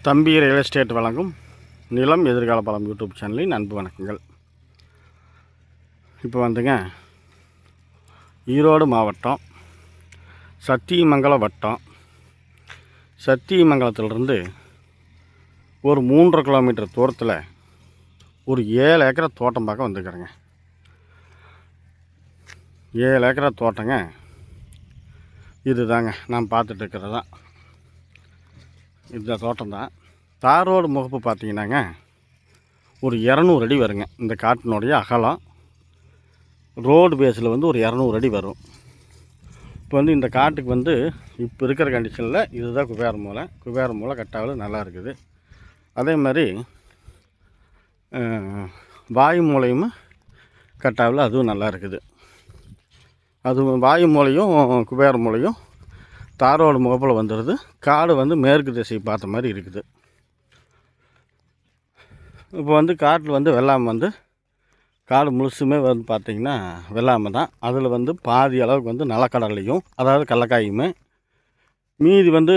தம்பி real estate வழங்கும் நிலம் எதிர்கால பலம் யூடியூப் சேனலின் அன்பு வணக்கங்கள். இப்போ வந்துங்க, ஈரோடு மாவட்டம் சத்தியமங்கலம் வட்டம், சத்தியமங்கலத்திலிருந்து ஒரு 3.5 கிலோமீட்டர் தூரத்தில் ஒரு 7 ஏக்கரை தோட்டம் பார்க்க வந்துருக்குறேங்க. 7 ஏக்கரை தோட்டங்க. இது தாங்க நான் பார்த்துட்டு இருக்கிறது தான். இந்த தோட்டம் தான். தார் ரோடு முகப்பு பார்த்தீங்கன்னாங்க ஒரு 200 அடி வருங்க. இந்த காட்டினுடைய அகலம் ரோடு பேஸில் வந்து ஒரு 200 அடி வரும். இப்போ வந்து இந்த காட்டுக்கு வந்து இப்போ இருக்கிற கண்டிஷனில் இதுதான் குபேர மூலை கட்டாவில் நல்லா இருக்குது. அதே மாதிரி வாயு மூலையும் கட்டாவில் அதுவும் நல்லா இருக்குது. அதுவும் வாயு மூலையும் குபேர மூலையும் தார் ரோடு முகப்பில் வந்துடுது. காடு வந்து மேற்கு திசை பார்த்த மாதிரி இருக்குது. இப்போ வந்து காட்டில் வந்து வெள்ளாமை வந்து காடு முழுசுமே வந்து பார்த்திங்கன்னா வெள்ளாமை தான். அதில் வந்து பாதி அளவுக்கு வந்து நிலக்கடலையும், அதாவது கடலக்காயுமே, மீதி வந்து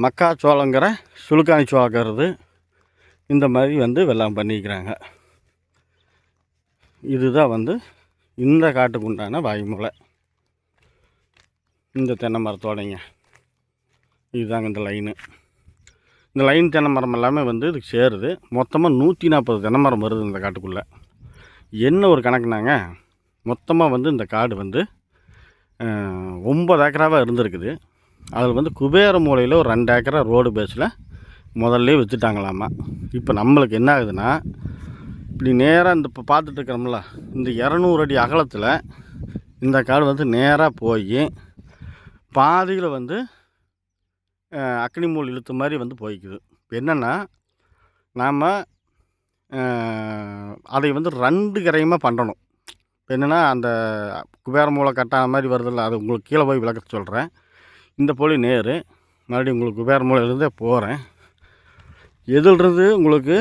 மக்காச்சோளங்கிற சுளுக்காணி சோளங்கிறது இந்த மாதிரி வந்து வெள்ளாமை பண்ணிக்கிறாங்க. இதுதான் வந்து இந்த காட்டுக்கு உண்டான வாயுமூலை. இந்த தென்னை மரத்தோடைங்க இதுதாங்க இந்த லைனு. இந்த லைன் தென்னை மரம் எல்லாமே வந்து இதுக்கு சேருது. மொத்தமாக 140 தென்னை மரம் வருது இந்த காட்டுக்குள்ளே. என்ன ஒரு கணக்குனாங்க, மொத்தமாக வந்து இந்த காடு வந்து 9 ஏக்கராவாக இருந்திருக்குது. அதில் வந்து குபேர மூலையில் ஒரு 2 ஏக்கரா ரோடு பேஸில் முதல்ல விற்றுட்டாங்களாமா. இப்போ நம்மளுக்கு என்ன ஆகுதுன்னா, இப்படி நேராக இந்த இப்போ பார்த்துட்டு இருக்கிறோம்ல, இந்த 200 அடி அகலத்தில் இந்த காடு வந்து நேராக போய் பாதியில் வந்து அக்னி மூல் இழுத்த மாதிரி வந்து போய்க்குது. இப்போ என்னென்னா, நாம் அதை வந்து 2 கரையுமாக பண்ணணும். இப்போ என்னென்னா, அந்த குபேர மூலை கட்டான மாதிரி வருதில்ல, அது உங்களுக்கு கீழே போய் விளக்க சொல்கிறேன். இந்த போலி நேர் மறுபடியும் உங்களுக்கு குபேர மூலையிலேருந்தே போகிறேன். எதிலிருந்து உங்களுக்கு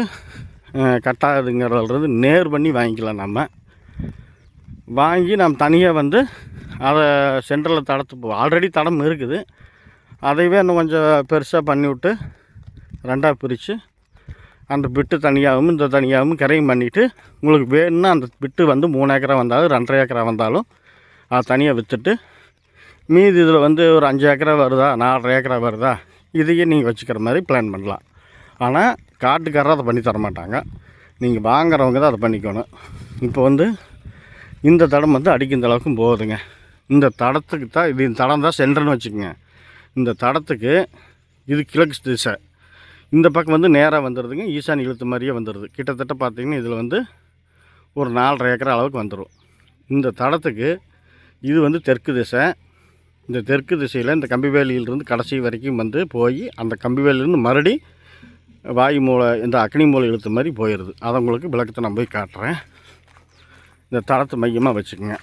கட்டாதுங்கிறதுலேருந்து நேர் பண்ணி வாங்கிக்கலாம். நம்ம வாங்கி நம்ம தனியாக வந்து அதை சென்டரில் தடத்து ஆல்ரெடி தடம் இருக்குது. அதைவே இன்னும் கொஞ்சம் பெருசாக பண்ணிவிட்டு 2ஆக பிரித்து அந்த பிட்டு தனியாகவும் இந்த தனியாகவும் கரையும் பண்ணிவிட்டு, உங்களுக்கு வேணும்னா அந்த பிட்டு வந்து 3 ஏக்கரா வந்தாலும் 2.5 ஏக்கரா வந்தாலும் அதை தனியாக விற்றுட்டு, மீதி இதில் வந்து ஒரு 5 ஏக்கரா வருதா, 4.5 ஏக்கரா வருதா, இதையே நீங்கள் வச்சுக்கிற மாதிரி பிளான் பண்ணலாம். ஆனால் காட்டுக்காரர் அதை பண்ணி தர மாட்டாங்க. நீங்கள் வாங்குறவங்க தான் அதை பண்ணிக்கணும். இப்போ வந்து இந்த தடம் வந்து அடிக்கின்ற அளவுக்கும் போகுதுங்க. இந்த தடத்துக்கு தான் இது, இந்த தடம் தான் சென்டர்னு வச்சுக்கோங்க. இந்த தடத்துக்கு இது கிழக்கு திசை, இந்த பக்கம் வந்து நேராக வந்துடுதுங்க. ஈசானி இழுத்து மாதிரியே வந்துடுது. கிட்டத்தட்ட பார்த்திங்கன்னா இதில் வந்து ஒரு 4.5 ஏக்கரா அளவுக்கு வந்துடும். இந்த தடத்துக்கு இது வந்து தெற்கு திசை. இந்த தெற்கு திசையில் இந்த கம்பிவேலியிலிருந்து கடைசி வரைக்கும் வந்து போய் அந்த கம்பிவேலியிலிருந்து மறுபடி வாயு மூலை, இந்த அக்னி மூலை இழுத்த மாதிரி போயிடுது. அதை உங்களுக்கு விளக்கத்தை நான் போய் காட்டுறேன். இந்த தடத்தை மையமாக வச்சுக்கோங்க.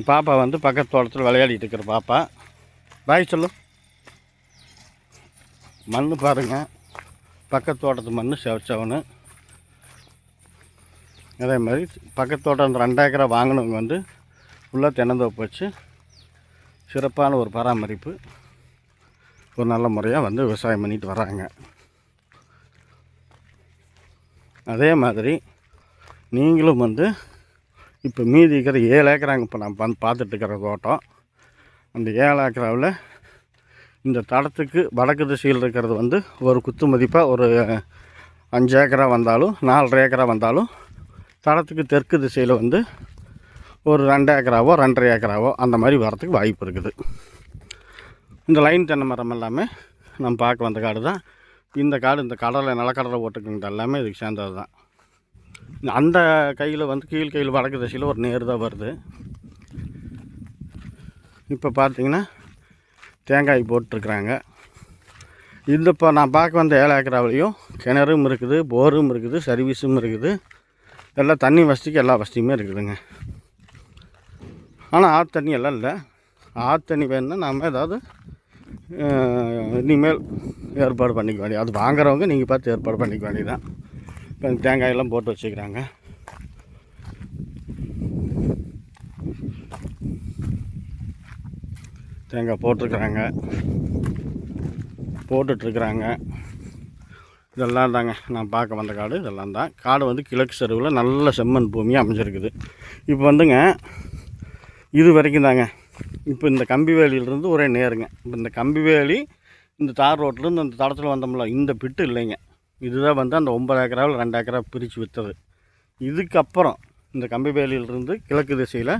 பாப்பா வந்து பக்கத்து தோட்டத்தில் விளையாடிட்டு இருக்கிற பாப்பா. பாய் சொல்லு. மண் பாருங்கள், பக்கத்து தோட்டத்து மண் செவச்சவனு. அதே மாதிரி பக்கத்து தோட்டம் அந்த 2 ஏக்கரா வாங்கினவங்க வந்து ஃபுல்லாக தென்னந்தோப்பு வச்சு சிறப்பான ஒரு பராமரிப்பு, ஒரு நல்ல முறையாக வந்து விவசாயம் பண்ணிட்டு வராங்க. அதே மாதிரி நீங்களும் வந்து இப்போ மீதி இருக்கிற 7 ஏக்கராங்க இப்போ நான் பார்த்துட்டு இருக்கிற தோட்டம். அந்த 7 ஏக்கராவில் இந்த தடத்துக்கு வடக்கு திசையில் இருக்கிறது வந்து ஒரு குத்து மதிப்பாக ஒரு 5 ஏக்கரா வந்தாலும் 4.5 ஏக்கரா வந்தாலும், தடத்துக்கு தெற்கு திசையில் வந்து ஒரு 2 ஏக்கராவோ 2.5 ஏக்கராவோ அந்த மாதிரி வரத்துக்கு வாய்ப்பு இருக்குது. இந்த லைன் தென்னை மரம் எல்லாமே நம்ம பார்க்க வந்த காடு தான். இந்த காடு இந்த நிலக்கடலை ஓட்டுக்குங்க எல்லாமே இதுக்கு சேர்ந்தது தான். அந்த கையில் வந்து கீழ் கையில் வடக்கு திசையில் ஒரு நேர் தான் வருது. இப்போ பார்த்திங்கன்னா தேங்காய் போட்டுருக்குறாங்க. இந்த இப்போ நான் பார்க்க வந்த 7 ஏக்கராவிலையும் கிணறும் இருக்குது, போரும் இருக்குது, சர்வீஸும் இருக்குது. எல்லாம் தண்ணி வசதிக்கு எல்லா வசதியுமே இருக்குதுங்க. ஆனால் ஆற்று தண்ணி எல்லாம் இல்லை. ஆற்று தண்ணி வேணும்னா நாம் ஏதாவது இனிமேல் ஏற்பாடு பண்ணிக்க வேண்டியது. அது வாங்குறவங்க நீங்கள் பார்த்து ஏற்பாடு பண்ணிக்க வேண்டியதுதான். இப்போ தேங்காயெல்லாம் போட்டு வச்சுக்கிறாங்க. தேங்காய் போட்டிருக்கிறாங்க. போட்டுட்ருக்குறாங்க. இதெல்லாம் தாங்க நான் பார்க்க வந்த காடு. இதெல்லாம் தான் காடு வந்து கிழக்கு செருவில் நல்ல செம்மண் பூமியாக அமைஞ்சிருக்குது. இப்போ வந்துங்க இது வரைக்கும் தாங்க. இப்போ இந்த கம்பி வேலியிலிருந்து ஒரே நேருங்க. இப்போ இந்த கம்பி வேலி இந்த தார் ரோட்லேருந்து அந்த தடத்தில் வந்தோம்ல, இந்த பிட்டு இல்லைங்க. இதுதான் வந்து அந்த 9 ஏக்கராவில் 2 ஏக்கரா பிரித்து விற்றது. இதுக்கப்புறம் இந்த கம்பி வேலியிலிருந்து கிழக்கு திசையில்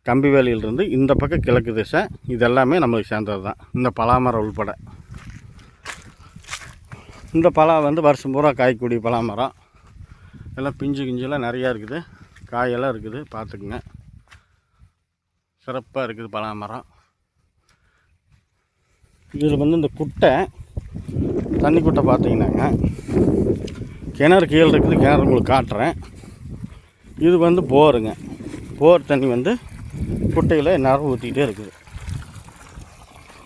கம்பி வேலியிலிருந்து இந்த பக்கம் கிழக்கு திசை இது எல்லாமே நம்மளுக்கு சேர்ந்தது தான். இந்த பலாமரம் உள்பட இந்த பலா வந்து வருஷம் பூரா காய்க்கூடிய பலாமரம். எல்லாம் பிஞ்சு கிஞ்செல்லாம் நிறையா இருக்குது, காயெல்லாம் இருக்குது, பார்த்துக்குங்க. சிறப்பாக இருக்குது பலாமரம். இதில் வந்து இந்த குட்டை தண்ணி குட்டை பார்த்தீங்கன்னாங்க, கிணறு கீழே இருக்குது. கிணறு உங்களுக்கு காட்டுறேன். இது வந்து போருங்க. போர் தண்ணி வந்து குட்டையில் நேரம் ஊற்றிக்கிட்டே இருக்குது.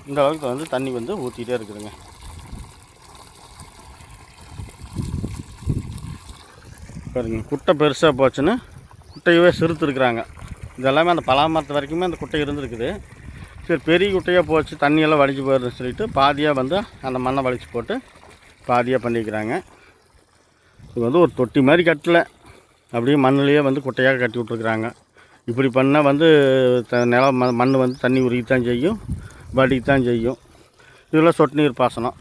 இந்த அளவுக்கு வந்து தண்ணி வந்து ஊற்றிக்கிட்டே இருக்குதுங்க. பாருங்க, குட்டை பெருசாக போச்சுன்னு குட்டையவே சிறுத்துருக்குறாங்க. இதெல்லாமே அந்த பலாமரத்து வரைக்குமே அந்த குட்டை இருந்துருக்குது. சரி, பெரிய குட்டையாக போச்சு, தண்ணியெல்லாம் வலிச்சு போயிடுன்னு சொல்லிட்டு பாதியாக வந்து அந்த மண்ணை வலிச்சு போட்டு பாதியாக பண்ணிக்கிறாங்க. இது வந்து ஒரு தொட்டி மாதிரி கட்டலை, அப்படியே மண்ணிலேயே வந்து குட்டையாக கட்டி விட்ருக்குறாங்க. இப்படி பண்ணால் வந்து நிலம் மண் வந்து தண்ணி உருகித்தான் செய்யும், வடித்தான் செய்யும். இதெல்லாம் சொட்டு நீர் பாசனம்,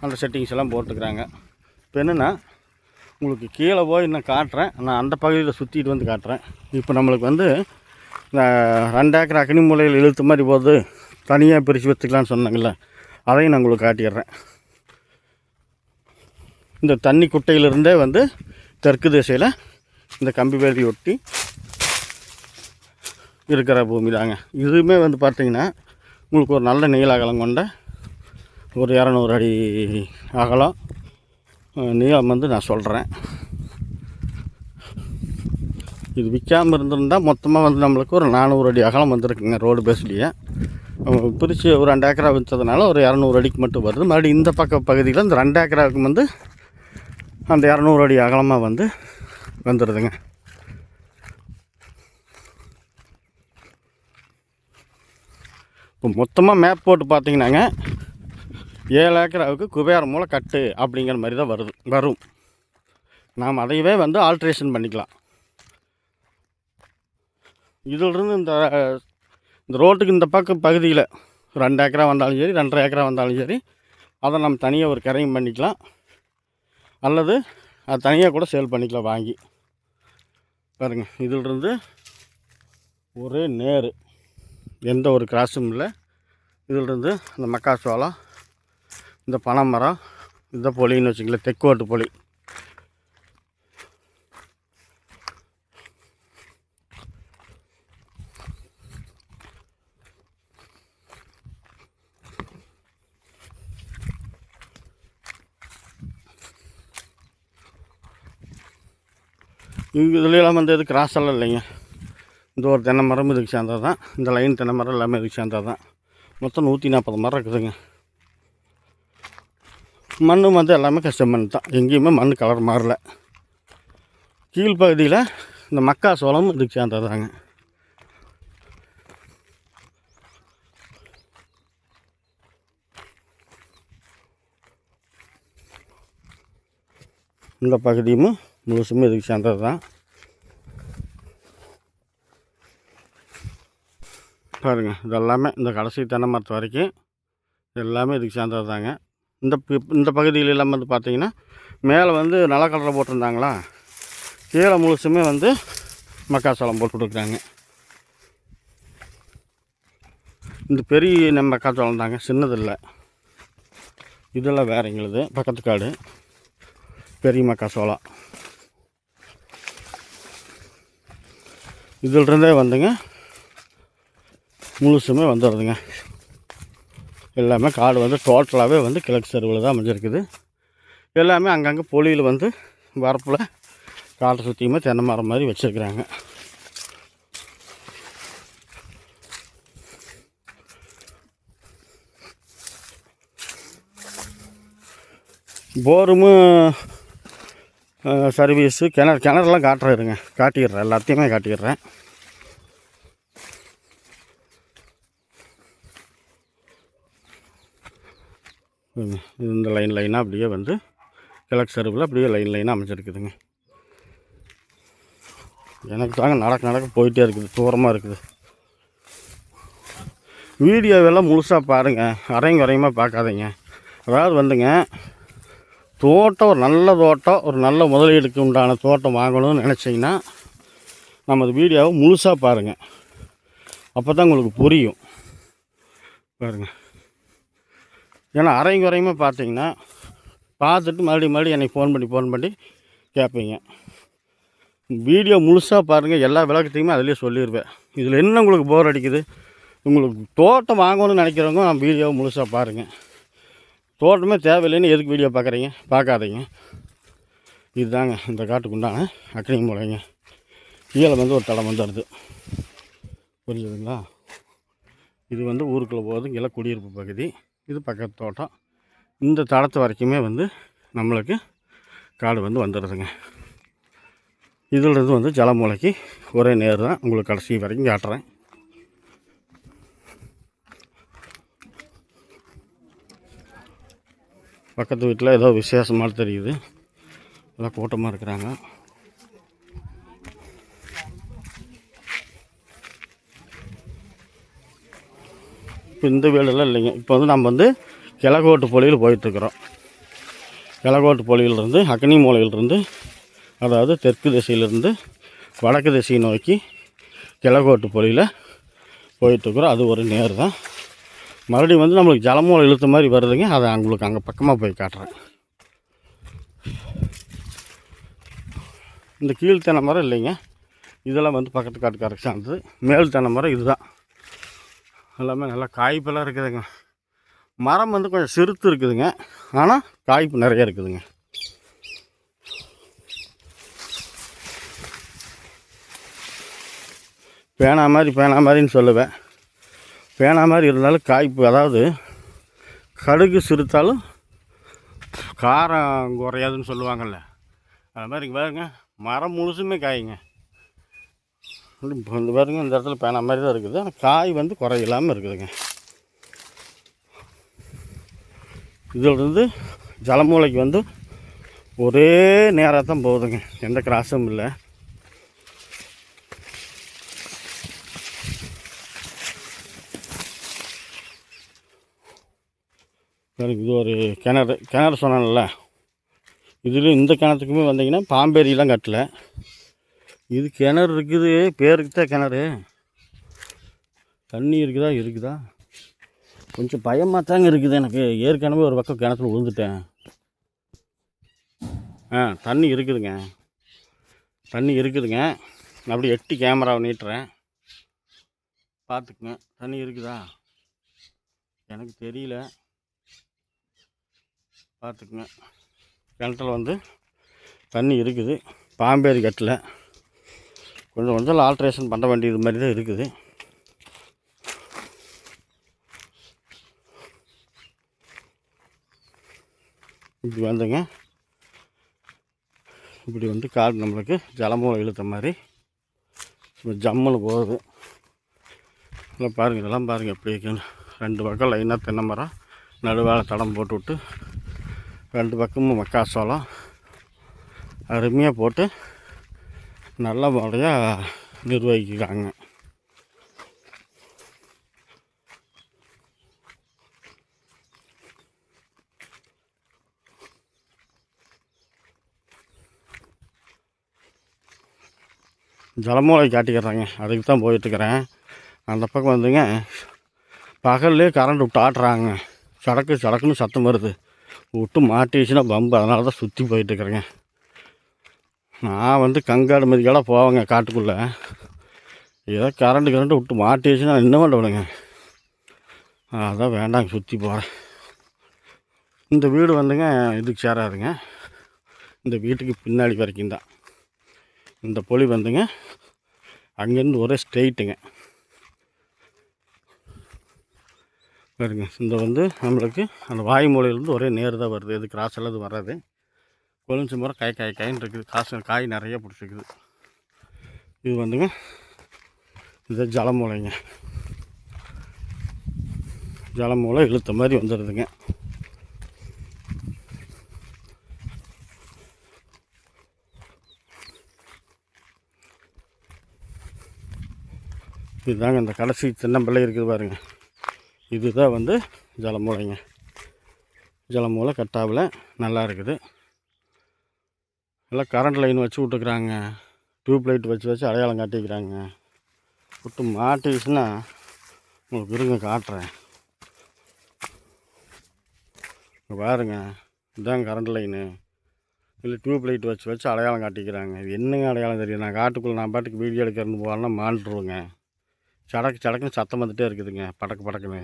அந்த செட்டிங்ஸ் எல்லாம் போட்டுக்கிறாங்க. இப்போ என்னென்னா உங்களுக்கு கீழே போய் இன்னும் காட்டுறேன். நான் அந்த பகுதியில் சுற்றிட்டு வந்து காட்டுறேன். இப்போ நம்மளுக்கு வந்து 2 ஏக்கர் அக்னி மூலையில் இழுத்து மாதிரி போகுது, தனியாக பிரித்து வச்சுக்கலான்னு சொன்னாங்கல்ல, அதையும் நான் உங்களுக்கு காட்டிடுறேன். இந்த தண்ணி குட்டையிலிருந்தே வந்து தெற்கு திசையில் இந்த கம்பி வேலி ஒட்டி இருக்கிற பூமி தாங்க. இதுவுமே வந்து பார்த்திங்கன்னா உங்களுக்கு ஒரு நல்ல நீள அகலம் கொண்ட ஒரு 200 அடி அகலம் நீளம் வந்து நான் சொல்கிறேன். இது விற்காமல் இருந்திருந்தால் மொத்தமாக வந்து நம்மளுக்கு ஒரு 400 அடி அகலம் வந்துருக்குங்க. ரோடு பேஸ்லேயே பிரித்து ஒரு 2 ஏக்கரா விற்றதுனால ஒரு 200 அடிக்கு மட்டும் வருது. மறுபடியும் இந்த பக்க பகுதியில் இந்த 2 ஏக்கராவுக்கு வந்து அந்த 200 அடி அகலமாக வந்து வந்துடுதுங்க. இப்போ மொத்தமாக மேப் போட்டு பார்த்தீங்கன்னாங்க 7 ஏக்கராவுக்கு குபேர மூலை கட்டு அப்படிங்கிற மாதிரி தான் வரும். நாம் அதையவே வந்து ஆல்ட்ரேஷன் பண்ணிக்கலாம். இதிலிருந்து இந்த ரோட்டுக்கு இந்த பக்கம் பகுதியில் 2 ஏக்கரா வந்தாலும் சரி, 2.5 ஏக்கரா வந்தாலும் சரி, அதை நம்ம தனியாக ஒரு கரையும் பண்ணிக்கலாம், அல்லது அது தனியாக கூட சேல் பண்ணிக்கலாம் வாங்கி. பாருங்கள், இதிலிருந்து ஒரே நேர், எந்த ஒரு கிராஸும் இல்லை. இதிலிருந்து இந்த மக்காச்சோளம், இந்த பனைமரம், இந்த பொலின்னு வச்சுங்களேன், தெக்கோட்டு பொலி. இதுலாம் வந்து எது கிராஸ் எல்லாம் இல்லைங்க. இந்த ஒரு தென்னை மரம் இதுக்கு சேர்ந்தது தான். இந்த லைன் தென்னை மரம் எல்லாமே இதுக்கு சேர்ந்தது தான். மொத்தம் 140 மரம் இருக்குதுங்க. மண் வந்து எல்லாமே கஷ்டமண் தான், எங்கேயுமே மண் கலர் மாறல. கீழ்ப்பகுதியில் இந்த மக்காச்சோளம் இதுக்கு சேர்ந்தது தாங்க. இந்த பகுதியும் முழுசுமே இதுக்கு சேர்ந்தது தான். பாருங்கள், இதெல்லாமே இந்த கடைசி தென்னை மரத்து வரைக்கும் எல்லாமே இதுக்கு சேர்ந்தது தாங்க. இந்த பகுதியில் எல்லாம் வந்து பார்த்திங்கன்னா மேலே வந்து நிலக்கடலை போட்டிருந்தாங்களா, கீழே முழுசுமே வந்து மக்காச்சோளம் போட்டுருக்குறாங்க. இந்த பெரிய மக்காச்சோளம் தாங்க, சின்னதில்லை. இதெல்லாம் வேறு எங்களுது பக்கத்து காடு பெரிய மக்காச்சோளம். இதிலிருந்தே வந்துங்க முழுசுமே வந்துடுதுங்க. எல்லாமே காடு வந்து டோட்டலாகவே வந்து கிழக்கு செருவில் தான் அமைஞ்சிருக்குது. எல்லாமே அங்கங்கே பொலியில் வந்து வரப்பில் காட்டை சுற்றியுமே தென்னை மரம் மாதிரி வச்சுருக்குறாங்க. போரும் சர்வீஸு கிணறுலாம் காட்டுறேருங்க, காட்டிடுறேன், எல்லாத்தையுமே காட்டிடுறேன். இந்த லைனாக அப்படியே வந்து கிழக்கு சருவில் அப்படியே லைனாக அமைச்சிருக்குதுங்க. எனக்கு தாங்க நடக்க போயிட்டே இருக்குது, தூரமாக இருக்குது. வீடியோவெல்லாம் முழுசாக பாருங்கள், அரையும் குறையமாக பார்க்காதீங்க. அதாவது வந்துங்க, தோட்டம் ஒரு நல்ல தோட்டம், ஒரு நல்ல முதலீடுக்கு உண்டான தோட்டம் வாங்கணும்னு நினச்சிங்கன்னா நமது வீடியோவை முழுசாக பாருங்கள். அப்போ தான் உங்களுக்கு புரியும். பாருங்கள், ஏன்னா அரையும் குறையுமா பார்த்தீங்கன்னா பார்த்துட்டு மறுபடியும் எனக்கு ஃபோன் பண்ணி கேட்பீங்க. வீடியோ முழுசாக பாருங்கள், எல்லா விளக்கத்தையுமே அதிலே சொல்லிடுவேன். இதில் என்ன உங்களுக்கு போர் அடிக்குது, உங்களுக்கு தோட்டம் வாங்கணும்னு நினைக்கிறவங்க நான் வீடியோவை முழுசாக பாருங்கள். தோட்டமே தேவையில்லைன்னு எதுக்கு வீடியோ பார்க்காதீங்க. இதுதாங்க இந்த காட்டுக்குண்டான அக்னி மூலைங்க. கீழே வந்து ஒரு தடம் வந்துடுது, புரியுதுங்களா? இது வந்து ஊருக்குள்ளே போகுது, இங்கே குடியிருப்பு பகுதி. இது பக்கத்து தோட்டம். இந்த தடத்து வரைக்குமே வந்து நம்மளுக்கு காடு வந்து வந்துடுதுங்க. இதிலிருந்து வந்து ஜலமூலைக்கு ஒரே நேர் தான். உங்களுக்கு கடைசி வரைக்கும் காட்டுறேன். பக்கத்து வீட்டில் ஏதோ விசேஷமாக தெரியுது, எல்லாம் கூட்டமாக இருக்கிறாங்க. இப்போ இந்த வீடெல்லாம் இல்லைங்க. இப்போ வந்து நம்ம வந்து கிழக்கோட்டு பொலியில் போயிட்டுருக்குறோம். கிழக்கோட்டு பொலியிலிருந்து அக்னி மூலையிலிருந்து, அதாவது தெற்கு திசையிலிருந்து வடக்கு திசையை நோக்கி கிழக்கோட்டு பொலியில் போயிட்டுருக்குறோம். அது ஒரு நேர் தான். மறுபடியும் வந்து நம்மளுக்கு ஜலமூலை இழுத்த மாதிரி வருதுங்க. அதை உங்களுக்கு அங்கே பக்கமாக போய் காட்டுறேன். இந்த கீழ் தென்னை மரம் இல்லைங்க, இதெல்லாம் வந்து பக்கத்து காட்டுக்காரருக்கு சார்ந்தது. மேல் தென்னை மரம் இதுதான். எல்லாமே நல்லா காய்ப்பெல்லாம் இருக்குதுங்க. மரம் வந்து கொஞ்சம் சிறுத்து இருக்குதுங்க, ஆனால் காய்ப்பு நிறைய இருக்குதுங்க. பேனா மாதிரின்னு சொல்லுவேன். பேனா மாதிரி இருந்தாலும் காய்ப்பு, அதாவது கடுகு சிறுத்தாலும் காரம் குறையாதுன்னு சொல்லுவாங்கள்ல, அது மாதிரி பாருங்க, மரம் முழுசுமே காய்ங்க. இந்த பாருங்க, இந்த இடத்துல பேனா மாதிரி தான் இருக்குது, ஆனால் காய் வந்து குறையில்லாமல் இருக்குதுங்க. இதிலிருந்து ஜலமூலைக்கு வந்து ஒரே நேராக தான் போகுதுங்க, எந்த கிராஸும் இல்லை. இது ஒரு கிணறு சொன்னால, இதில் இந்த கிணத்துக்குமே வந்தீங்கன்னா பாம்பேரியெலாம் கட்டலை. இது கிணறு இருக்குது, பேருக்கு தான் கிணறு. தண்ணி இருக்குதா கொஞ்சம் பயமாக தாங்க இருக்குது எனக்கு. ஏற்கனவே ஒரு பக்கம் கிணத்துல விழுந்துட்டேன். தண்ணி இருக்குதுங்க. அப்படி எட்டி கேமராவை நீட்டுறேன், பார்த்துக்குங்க. தண்ணி இருக்குதா எனக்கு தெரியல, பார்த்துக்குங்க. கிணத்துல வந்து தண்ணி இருக்குது, பாம்பேரி கட்டலை. கொஞ்சம் ஆல்ட்ரேஷன் பண்ண வேண்டியது மாதிரி தான் இருக்குது. இப்படி வந்துங்க, இப்படி வந்து காடு நம்மளுக்கு ஜலமூலை இழுத்த மாதிரி ஜம்முன்னு போகுது. இதெல்லாம் பாருங்கள், இதெல்லாம் பாருங்கள் எப்படி இருக்குன்னு. 2 பக்கம் லைனாக தென்னை மரம், நடுவால் தடம் போட்டு விட்டு 2 பக்கமும் மக்காசோளம் அருமையாக போட்டு நல்ல முறையாக நிர்வகிக்கிறாங்க. ஜலமூலை காட்டிக்கிறாங்க, அதுக்கு தான் போயிட்டுருக்கிறேன். அந்த பக்கம் வந்துங்க பகல்லே கரண்ட் விட்டு ஆட்டுறாங்க, சடக்குன்னு சத்தம் வருது. விட்டு மாட்டிடுச்சுன்னா பம்பு, அதனால தான் சுற்றி போயிட்டுருக்குறேங்க. நான் வந்து கங்காடு மதிக்கெல்லாம் போவேங்க காட்டுக்குள்ளே. ஏதோ கரண்ட் விட்டு மாட்டிடுச்சுன்னா என்ன பண்ணுவேங்க, அதான் வேண்டாங்க, சுற்றி போகிறேன். இந்த வீடு வந்துங்க இதுக்கு சேராதுங்க, இந்த வீட்டுக்கு பின்னாடி வரைக்கும் தான். இந்த பொலி வந்துங்க அங்கேருந்து ஒரே ஸ்ட்ரெயிட்டுங்க. பாருங்க, இந்த வந்து நம்மளுக்கு அந்த வாய் மூலையிலேருந்து ஒரே நேர் தான் வருது. இது கிராஸ் எல்லாம் வராது. கொழுந்து மரம் காயின்னு இருக்குது, காய் நிறைய பிடிச்சிருக்குது. இது வந்துங்க இது ஜலமூலைங்க. ஜலமூலை இழுத்த மாதிரி வந்துடுதுங்க. இதுதாங்க இந்த கடைசி தென்னம்பிள்ளை இருக்குது பாருங்க, இதுதான் வந்து ஜலமூலைங்க. ஜலமூலை கட்டாவில் நல்லா இருக்குது. எல்லாம் கரண்ட் லைன் வச்சு விட்டுக்கிறாங்க, டியூப் லைட் வச்சு அடையாளம் காட்டிக்கிறாங்க. விட்டு மாட்டிடுச்சுன்னா உங்களுக்கு இருங்க காட்டுறேன். பாருங்க, இதுதான் கரண்ட் லைனு. இல்லை டியூப் லைட் வச்சு அடையாளம் காட்டிக்கிறாங்க. இது என்னங்க அடையாளம் தெரியும்? நான் காட்டுக்குள்ளே நான் பாட்டுக்கு வீடியோ எடுக்கிறன்னு போகிறேன்னா மாண்டுருவேங்க. சடக்குன்னு சத்தம் வந்துகிட்டே இருக்குதுங்க, படக்குன்னு.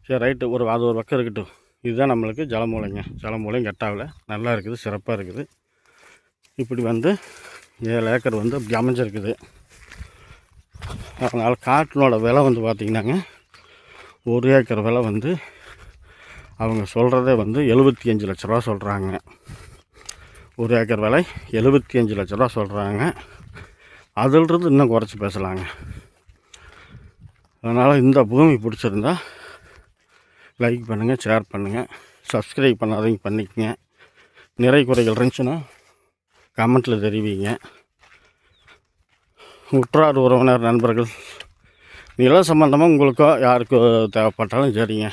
சரி ரைட்டு, அது ஒரு பக்கம் இருக்கட்டும். இதுதான் நம்மளுக்கு ஜலமூலைங்க. ஜலமூலையும் கட்டாவில் நல்லா இருக்குது, சிறப்பாக இருக்குது. இப்படி வந்து 7 ஏக்கர் வந்து அப்படி அமைஞ்சிருக்குது. அதனால் காட்டினோட விலை வந்து பார்த்திங்கன்னாங்க, 1 ஏக்கர் விலை வந்து அவங்க சொல்கிறதே வந்து 75 லட்ச ரூபா சொல்கிறாங்க. 1 ஏக்கர் விலை 75 லட்ச ரூபா சொல்கிறாங்க. அதிலிருந்து இன்னும் குறைச்சி பேசலாங்க. அதனால் இந்த பூமி பிடிச்சிருந்தா லைக் பண்ணுங்கள், ஷேர் பண்ணுங்கள், சப்ஸ்கிரைப் பண்ணாதீங்க பண்ணிக்கங்க. நிறை குறைகள் இருந்துச்சுன்னா கமெண்ட்டில் தெரிவிங்க. உற்றார் உறவினர் நண்பர்கள் நிலம் சம்மந்தமாக உங்களுக்கோ யாருக்கோ தேவைப்பட்டாலும் சரிங்க,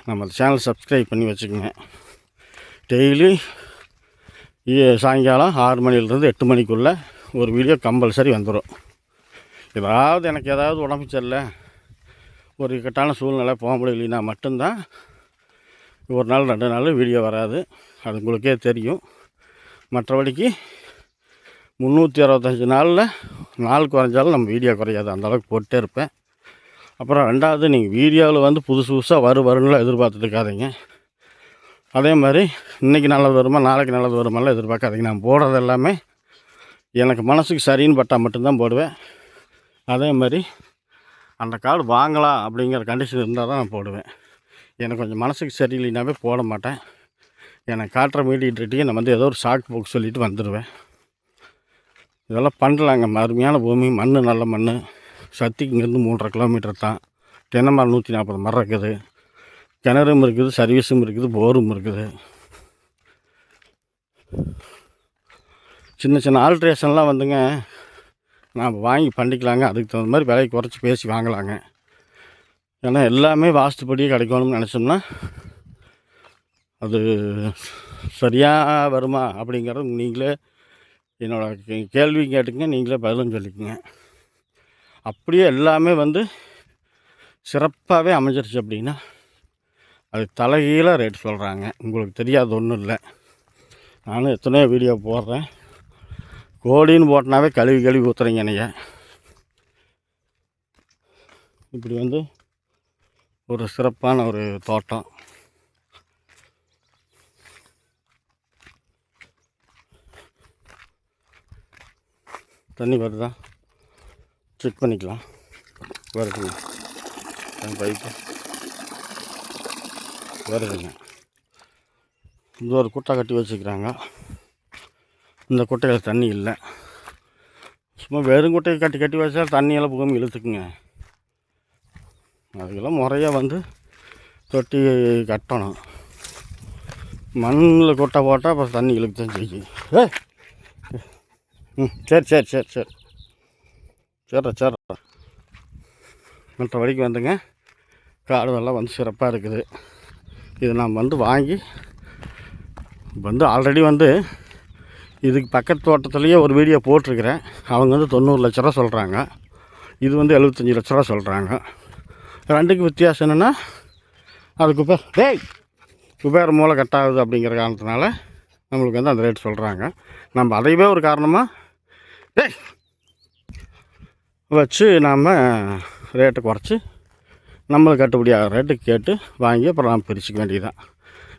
நம்ம சேனல் சப்ஸ்கிரைப் பண்ணி வச்சுக்கோங்க. டெய்லி சாயங்காலம் 6 மணிலேருந்து 8 மணிக்குள்ளே ஒரு வீடியோ கம்பல்சரி வந்துடும். எனக்கு ஏதாவது உடம்பு சரியில்லை, ஒரு இக்கட்டான சூழ்நிலை போக முடியலைன்னா மட்டும்தான் ஒரு நாள் 2 நாள் வீடியோ வராது. அது உங்களுக்கே தெரியும். மற்றபடிக்கு 365 நாளில் நாள் குறைஞ்சாலும் நம்ம வீடியோ குறையாது, அந்தளவுக்கு போட்டே இருப்பேன். அப்புறம் 2வது, நீங்கள் வீடியோவில் வந்து புதுசாக வரும்லாம் எதிர்பார்த்துட்டு இருக்காதீங்க. அதே மாதிரி இன்றைக்கி நல்லது வருமா நாளைக்கு நல்லது வருமாலாம் எதிர்பார்க்காதீங்க. நான் போடுறது எல்லாமே எனக்கு மனசுக்கு சரின்னு பட்டால் மட்டும்தான் போடுவேன். அதே மாதிரி அந்த கார்டு வாங்கலாம் அப்படிங்கிற கண்டிஷன் இருந்தால் தான் நான் போடுவேன். எனக்கு கொஞ்சம் மனசுக்கு சரியில்லைனாவே போட மாட்டேன். எனக்கு காட்டுற மீடியேட்டர்கிட்டையே நான் வந்து ஏதோ ஒரு சாக்கு போக்கு சொல்லிவிட்டு வந்துடுவேன். இதெல்லாம் பண்ணலாங்க. அருமையான பூமி, மண் நல்ல மண். சத்திக்கு இங்கேருந்து 3.5 கிலோமீட்டர் தான். தென்னை மரம் 140 மரம் இருக்குது. கிணறும் இருக்குது, சர்வீஸும் இருக்குது, போரும் இருக்குது. சின்ன ஆல்ட்ரேஷன்லாம் வந்துங்க நாம் வாங்கி பண்ணிக்கலாங்க. அதுக்கு தகுந்த மாதிரி விலையை குறைச்சி பேசி வாங்கலாங்க. ஏன்னா எல்லாமே வாஸ்துப்படியே கிடைக்கணும்னு நினச்சோம்னா அது சரியாக வருமா அப்படிங்கிறது நீங்களே என்னோடய கேள்வி கேட்டுங்க, நீங்களே பதிலும் சொல்லிக்கோங்க. அப்படியே எல்லாமே வந்து சிறப்பாகவே அமைஞ்சிருச்சு அப்படின்னா அது தலைகீழாக ரேட் சொல்கிறாங்க. உங்களுக்கு தெரியாது ஒன்றும் இல்லை. நானும் எத்தனையோ வீடியோ போடுறேன். கோடின்னு போட்டினாவே கழுவி ஊற்றுறீங்க என்னைய. இப்படி வந்து ஒரு சிறப்பான ஒரு தோட்டம். தண்ணி வருதா செக் பண்ணிக்கலாம். வருதுங்க, பைப்பு வருதுங்க. இந்த ஒரு குட்டை கட்டி வச்சுக்கிறாங்க. இந்த குட்டையில் தண்ணி இல்லை. சும்மா வெறும் குட்டையை கட்டி வச்சா தண்ணியெல்லாம் பூமி இழுத்துக்குங்க. அதுக்கெல்லாம் முறையாக வந்து தொட்டி கட்டணும். மண்ணில் கொட்டை போட்டால் அப்புறம் தண்ணி இழுக்கு தான் செய்யும். சரி மற்றபடிக்கு வந்துங்க காடுவெல்லாம் வந்து சிறப்பாக இருக்குது. இது நான் வந்து வாங்கி வந்து ஆல்ரெடி வந்து இதுக்கு பக்கத்து தோட்டத்துலேயே ஒரு வீடியோ போட்டிருக்கிறேன். அவங்க வந்து 90 லட்ச ரூபா சொல்கிறாங்க, இது வந்து 75 லட்ச ரூபா சொல்கிறாங்க. ரெண்டுக்கு வித்தியாசம் என்னென்னா அது குபேர மூளை கட்டாகுது அப்படிங்கிற காரணத்தினால நம்மளுக்கு வந்து அந்த ரேட் சொல்கிறாங்க. நம்ம அதையவே ஒரு காரணமாக வச்சு நாம் ரேட்டை குறைச்சி நம்மளுக்கு கட்டுப்படியாக ரேட்டுக்கு கேட்டு வாங்கி அப்புறம் நாம் பிரிச்சுக்க வேண்டியதுதான்.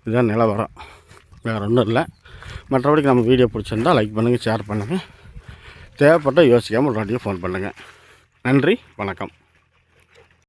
இதுதான் நிலவரம், வேறு ஒன்றும் இல்லை. மற்றபடிக்கு நம்ம வீடியோ பிடிச்சிருந்தால் லைக் பண்ணுங்கள், ஷேர் பண்ணுங்கள். தேவைப்பட்டால் யோசிக்காமல் ஒரு வாட்டியும் ஃபோன் பண்ணுங்கள். நன்றி, வணக்கம்.